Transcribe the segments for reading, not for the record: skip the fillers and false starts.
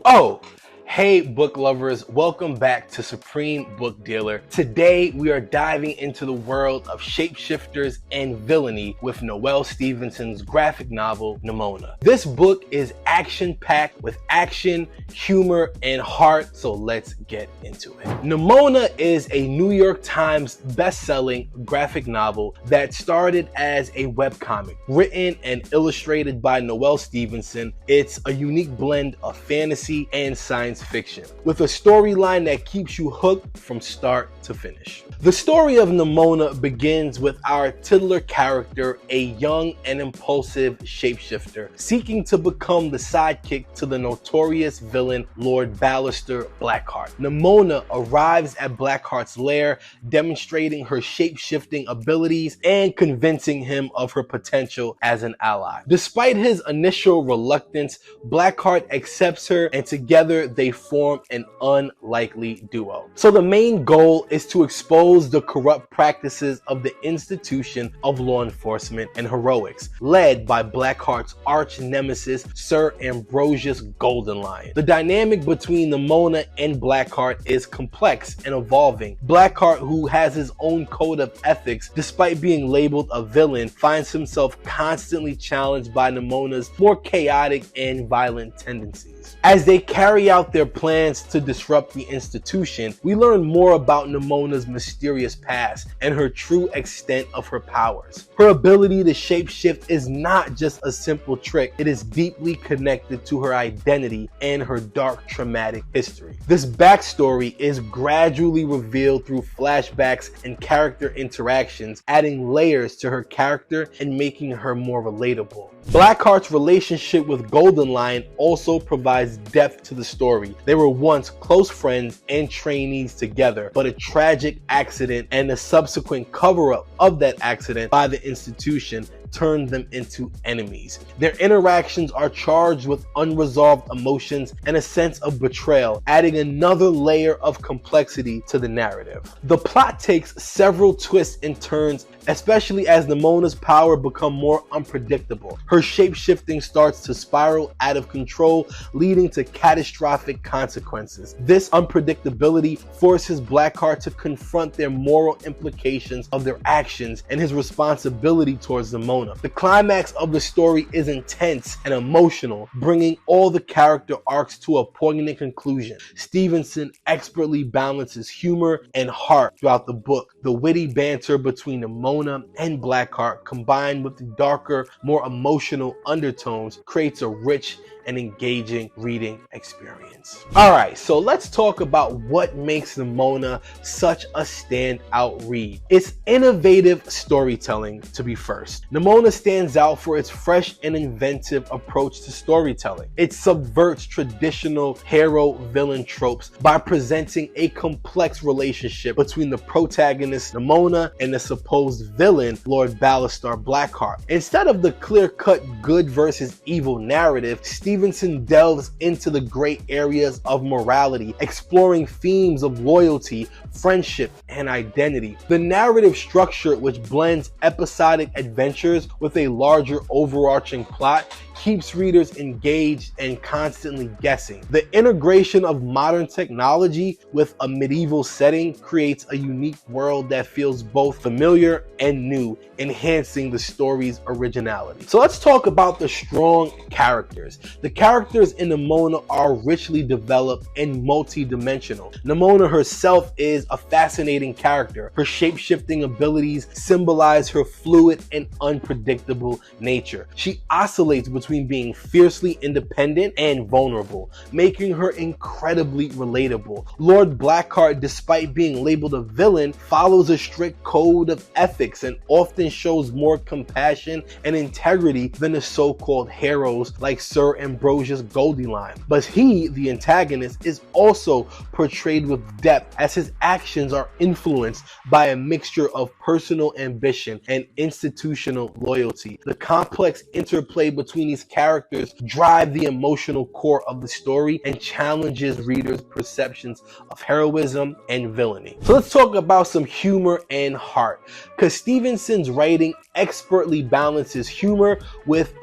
Oh, hey book lovers, welcome back to Supreme Book Dealer. Today we are diving into the world of shapeshifters and villainy with Noelle Stevenson's graphic novel, Nimona. This book is action-packed with action, humor, and heart, so let's get into it. Nimona is a New York Times best-selling graphic novel that started as a webcomic, written and illustrated by Noelle Stevenson. It's a unique blend of fantasy and science fiction, with a storyline that keeps you hooked from start to finish. The story of Nimona begins with our titular character, a young and impulsive shapeshifter, seeking to become the sidekick to the notorious villain Lord Ballister Blackheart. Nimona arrives at Blackheart's lair, demonstrating her shape-shifting abilities and convincing him of her potential as an ally. Despite his initial reluctance, Blackheart accepts her, and together they form an unlikely duo. So the main goal is to expose the corrupt practices of the institution of law enforcement and heroics, led by Blackheart's arch nemesis, Sir Ambrosius Goldenlion. The dynamic between Nimona and Blackheart is complex and evolving. Blackheart, who has his own code of ethics despite being labeled a villain, finds himself constantly challenged by Nimona's more chaotic and violent tendencies. As they carry out their plans to disrupt the institution, we learn more about Nimona's mysterious past and her true extent of her powers. Her ability to shapeshift is not just a simple trick, it is deeply connected to her identity and her dark traumatic history. This backstory is gradually revealed through flashbacks and character interactions, adding layers to her character and making her more relatable. Blackheart's relationship with Goldenlion also provides depth to the story. They were once close friends and trainees together, but a tragic accident and the subsequent cover-up of that accident by the institution turned them into enemies. Their interactions are charged with unresolved emotions and a sense of betrayal, adding another layer of complexity to the narrative. The plot takes several twists and turns, especially as Nimona's power become more unpredictable. Her shape-shifting starts to spiral out of control, leading to catastrophic consequences. This unpredictability forces Blackheart to confront their moral implications of their actions and his responsibility towards Nimona. The climax of the story is intense and emotional, bringing all the character arcs to a poignant conclusion. Stevenson expertly balances humor and heart throughout the book. The witty banter between Nimona and Blackheart, combined with the darker, more emotional undertones, creates a rich and engaging reading experience. Alright, so let's talk about what makes Nimona such a standout read. It's innovative storytelling, to be first. Nimona stands out for its fresh and inventive approach to storytelling. It subverts traditional hero-villain tropes by presenting a complex relationship between the protagonist Nimona and the supposed villain Lord Ballister Blackheart. Instead of the clear-cut good versus evil narrative, Stevenson delves into the gray areas of morality, exploring themes of loyalty, friendship, and identity. The narrative structure, which blends episodic adventures with a larger overarching plot, keeps readers engaged and constantly guessing. The integration of modern technology with a medieval setting creates a unique world that feels both familiar and new, enhancing the story's originality. So let's talk about the strong characters. The characters in Nimona are richly developed and multi-dimensional. Nimona herself is a fascinating character. Her shape-shifting abilities symbolize her fluid and unpredictable nature. She oscillates between being fiercely independent and vulnerable, making her incredibly relatable. Lord Blackheart, despite being labeled a villain, follows a strict code of ethics and often shows more compassion and integrity than the so-called heroes like Sir Ambrosius Goldenlion. But he, the antagonist, is also portrayed with depth, as his actions are influenced by a mixture of personal ambition and institutional loyalty. The complex interplay between Japanese characters drive the emotional core of the story and challenges readers' perceptions of heroism and villainy. So let's talk about some humor and heart, because Stevenson's writing expertly balances humor with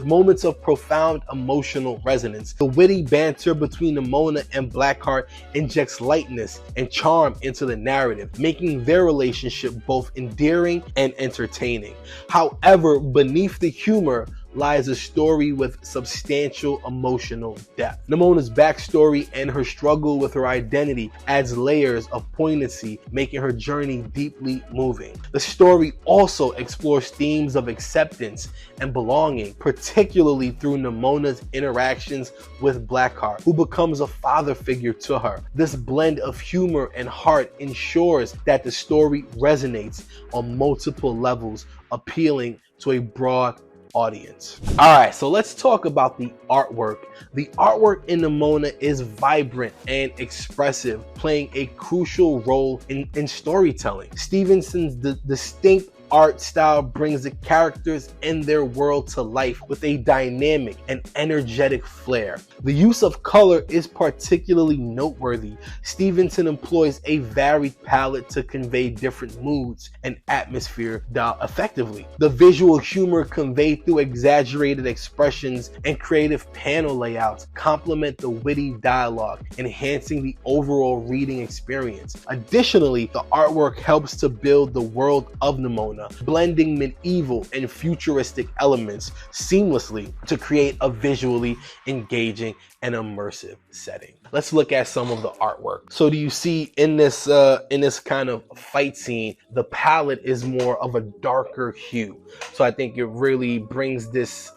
moments of profound emotional resonance. The witty banter between Nimona and Blackheart injects lightness and charm into the narrative, making their relationship both endearing and entertaining. However, beneath the humor lies a story with substantial emotional depth. Nimona's backstory and her struggle with her identity adds layers of poignancy, making her journey deeply moving. The story also explores themes of acceptance and belonging, particularly through Nimona's interactions with Blackheart, who becomes a father figure to her. This blend of humor and heart ensures that the story resonates on multiple levels, appealing to a broad audience. Alright, so let's talk about the artwork. The artwork in Nimona is vibrant and expressive, playing a crucial role in storytelling. Stevenson's distinct art style brings the characters and their world to life with a dynamic and energetic flair. The use of color is particularly noteworthy. Stevenson employs a varied palette to convey different moods and atmosphere effectively. The visual humor conveyed through exaggerated expressions and creative panel layouts complement the witty dialogue, enhancing the overall reading experience. Additionally, the artwork helps to build the world of Nimona, blending medieval and futuristic elements seamlessly to create a visually engaging and immersive setting. Let's look at some of the artwork. So do you see in this kind of fight scene, the palette is more of a darker hue. So I think it really brings this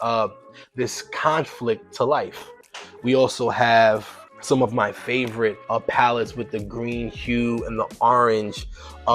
conflict to life. We also have some of my favorite palettes with the green hue and the orange.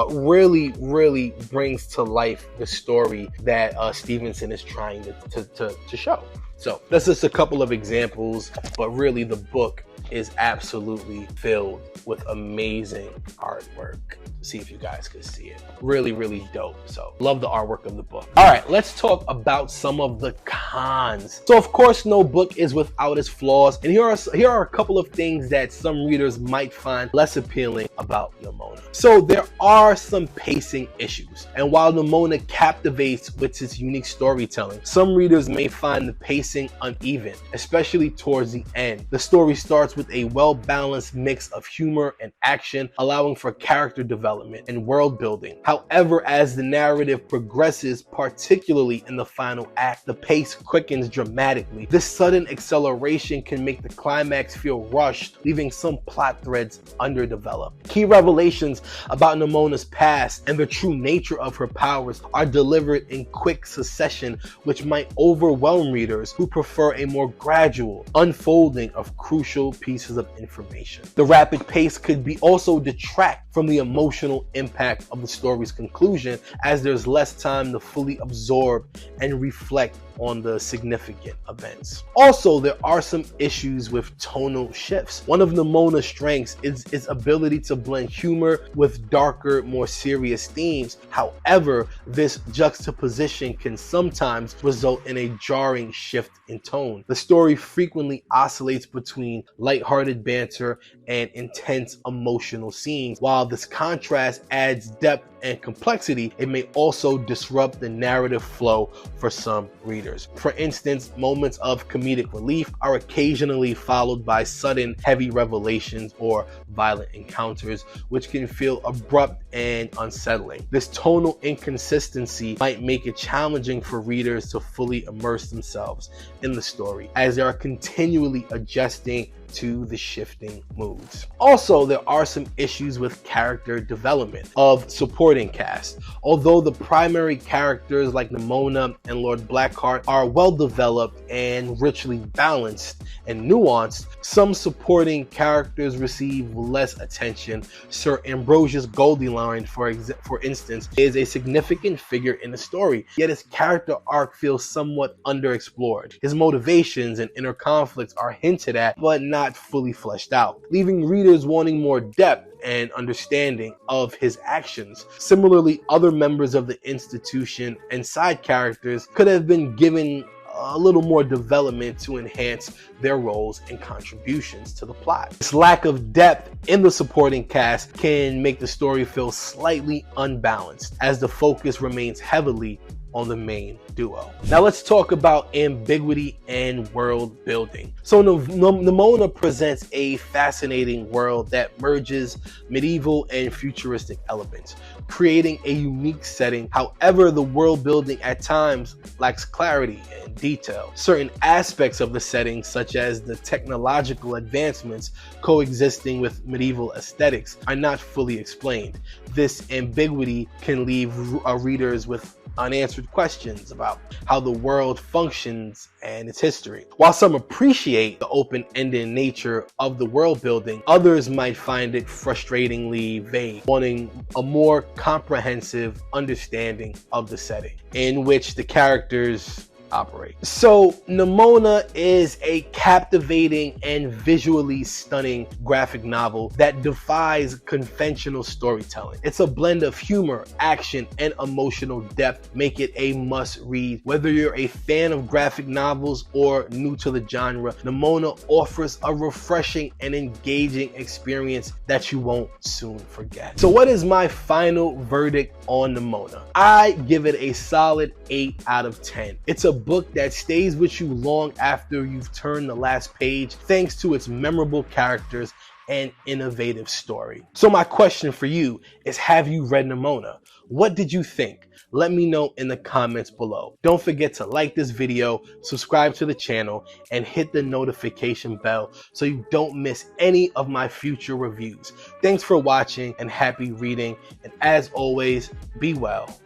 Really brings to life the story that Stevenson is trying to show. So that's just a couple of examples, but really the book is absolutely filled with amazing artwork. See if you guys could see it. Really dope. So love the artwork of the book. All right, let's talk about some of the cons. So of course, no book is without its flaws, and here are a couple of things that some readers might find less appealing about Nimona. So there are some pacing issues, and while Nimona captivates with its unique storytelling, some readers may find the pacing uneven, especially towards the end. The story starts with a well-balanced mix of humor and action, allowing for character development and world building. However, as the narrative progresses, particularly in the final act, the pace quickens dramatically. This sudden acceleration can make the climax feel rushed, leaving some plot threads underdeveloped. Key revelations about Nimona's past and the true nature of her powers are delivered in quick succession, which might overwhelm readers who prefer a more gradual unfolding of crucial pieces of information. The rapid pace could also detract from the emotional impact of the story's conclusion, as there's less time to fully absorb and reflect on the significant events. Also, there are some issues with tonal shifts. One of Nimona's strengths is its ability to blend humor with darker, more serious themes. However, this juxtaposition can sometimes result in a jarring shift in tone. The story frequently oscillates between lighthearted banter and intense emotional scenes. While this contrast adds depth and complexity, it may also disrupt the narrative flow for some readers. For instance, moments of comedic relief are occasionally followed by sudden heavy revelations or violent encounters, which can feel abrupt and unsettling. This tonal inconsistency might make it challenging for readers to fully immerse themselves in the story, as they are continually adjusting to the shifting moods. Also, there are some issues with character development of supporting cast. Although the primary characters like Nimona and Lord Blackheart are well developed and richly balanced and nuanced, some supporting characters receive less attention. Sir Ambrosius Goldilocks, for instance, is a significant figure in the story, yet his character arc feels somewhat underexplored. His motivations and inner conflicts are hinted at, but not fully fleshed out, leaving readers wanting more depth and understanding of his actions. Similarly, other members of the institution and side characters could have been given a little more development to enhance their roles and contributions to the plot. This lack of depth in the supporting cast can make the story feel slightly unbalanced, as the focus remains heavily on the main duo. Now let's talk about ambiguity and world building. So Nimona presents a fascinating world that merges medieval and futuristic elements, creating a unique setting. However, the world building at times lacks clarity and detail. Certain aspects of the setting, such as the technological advancements coexisting with medieval aesthetics, are not fully explained. This ambiguity can leave readers with unanswered questions about how the world functions and its history. While some appreciate the open-ended nature of the world building, others might find it frustratingly vague, wanting a more comprehensive understanding of the setting in which the characters operate. So Nimona is a captivating and visually stunning graphic novel that defies conventional storytelling. It's a blend of humor, action, and emotional depth, make it a must read. Whether you're a fan of graphic novels or new to the genre, Nimona offers a refreshing and engaging experience that you won't soon forget. So what is my final verdict on Nimona? I give it a solid 8 out of 10. It's a book that stays with you long after you've turned the last page, thanks to its memorable characters and innovative story. So my question for you is, have you read Nimona? What did you think? Let me know in the comments below. Don't forget to like this video, subscribe to the channel, and hit the notification bell so you don't miss any of my future reviews. Thanks for watching and happy reading. And as always, be well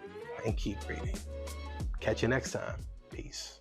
and keep reading. Catch you next time. Peace.